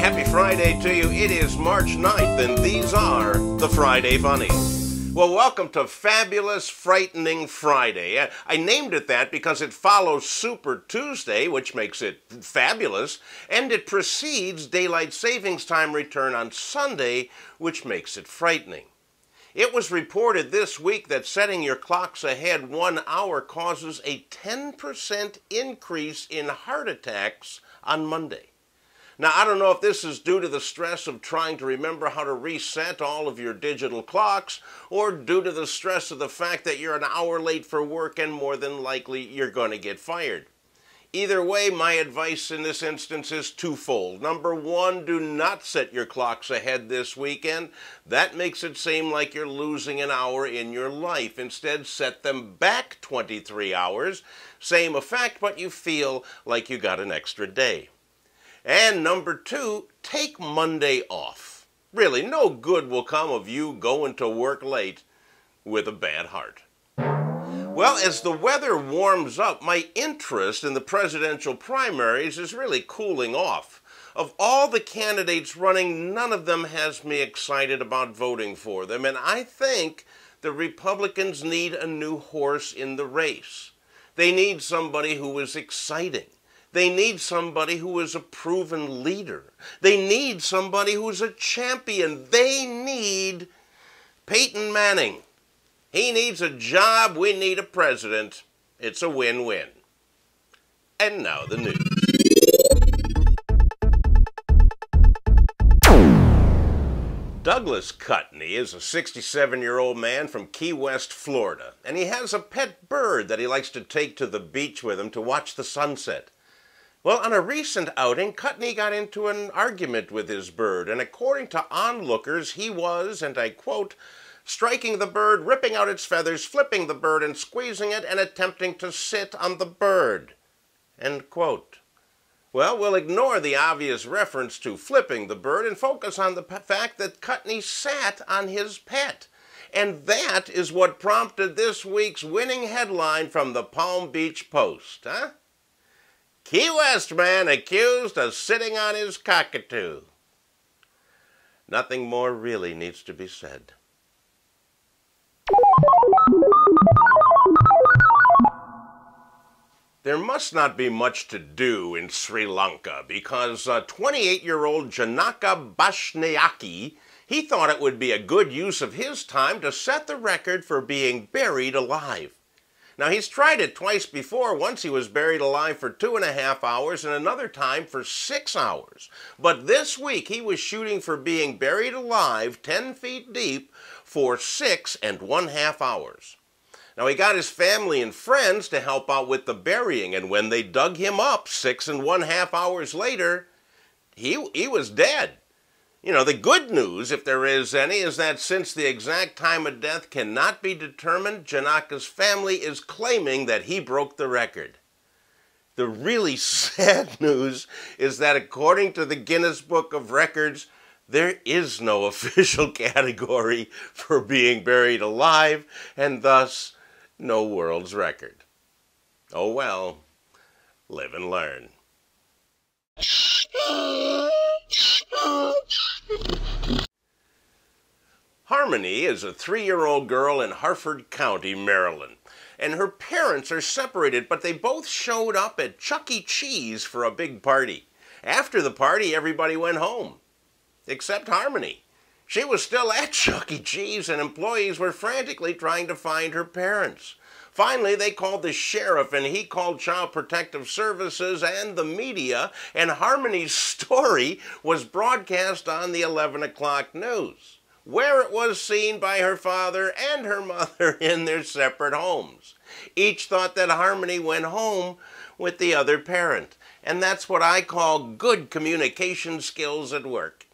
happy Friday to you. It is March 9th, and these are the Friday Funnies. Well, welcome to Fabulous Frightening Friday. I named it that because it follows Super Tuesday, which makes it fabulous, and it precedes Daylight Savings Time return on Sunday, which makes it frightening. It was reported this week that setting your clocks ahead 1 hour causes a 10% increase in heart attacks on Monday. Now, I don't know if this is due to the stress of trying to remember how to reset all of your digital clocks, or due to the stress of the fact that you're an hour late for work and more than likely you're going to get fired. Either way, my advice in this instance is twofold. Number one, do not set your clocks ahead this weekend. That makes it seem like you're losing an hour in your life. Instead, set them back 23 hours. Same effect, but you feel like you got an extra day. And number two, take Monday off. Really, no good will come of you going to work late with a bad heart. Well, as the weather warms up, my interest in the presidential primaries is really cooling off. Of all the candidates running, none of them has me excited about voting for them, and I think the Republicans need a new horse in the race. They need somebody who is exciting. They need somebody who is a proven leader. They need somebody who's a champion. They need Peyton Manning. He needs a job. We need a president. It's a win-win. And now the news. Douglas Cutney is a 67-year-old man from Key West, Florida, and he has a pet bird that he likes to take to the beach with him to watch the sunset. Well, on a recent outing, Cutney got into an argument with his bird, and according to onlookers, he was, and I quote, striking the bird, ripping out its feathers, flipping the bird and squeezing it, and attempting to sit on the bird, end quote. Well, we'll ignore the obvious reference to flipping the bird and focus on the fact that Cutney sat on his pet. And that is what prompted this week's winning headline from the Palm Beach Post, huh? Key West man accused of sitting on his cockatoo. Nothing more really needs to be said. There must not be much to do in Sri Lanka because 28-year-old Janaka Bashniaki, he thought it would be a good use of his time to set the record for being buried alive. Now, he's tried it twice before. Once he was buried alive for 2.5 hours and another time for 6 hours. But this week he was shooting for being buried alive 10 feet deep for 6.5 hours. Now, he got his family and friends to help out with the burying, and when they dug him up 6.5 hours later, he was dead. You know, the good news, if there is any, is that since the exact time of death cannot be determined, Janaka's family is claiming that he broke the record. The really sad news is that according to the Guinness Book of Records, there is no official category for being buried alive, and thus no world's record. Oh well, live and learn. Harmony is a 3-year-old girl in Harford County, Maryland, and her parents are separated, but they both showed up at Chuck E. Cheese for a big party. After the party, everybody went home, except Harmony. She was still at Chuck E. Cheese, and employees were frantically trying to find her parents. Finally, they called the sheriff, and he called Child Protective Services and the media, and Harmony's story was broadcast on the 11 o'clock news, where it was seen by her father and her mother in their separate homes. Each thought that Harmony went home with the other parent, and that's what I call good communication skills at work.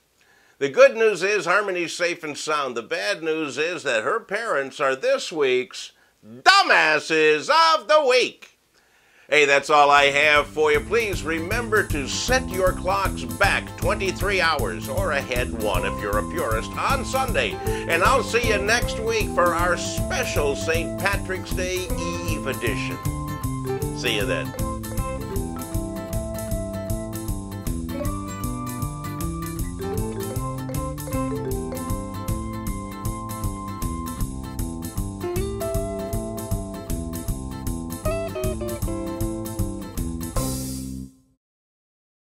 The good news is Harmony's safe and sound. The bad news is that her parents are this week's Dumbasses of the Week. Hey, that's all I have for you. Please remember to set your clocks back 23 hours or ahead 1 if you're a purist on Sunday. And I'll see you next week for our special St. Patrick's Day Eve edition. See you then.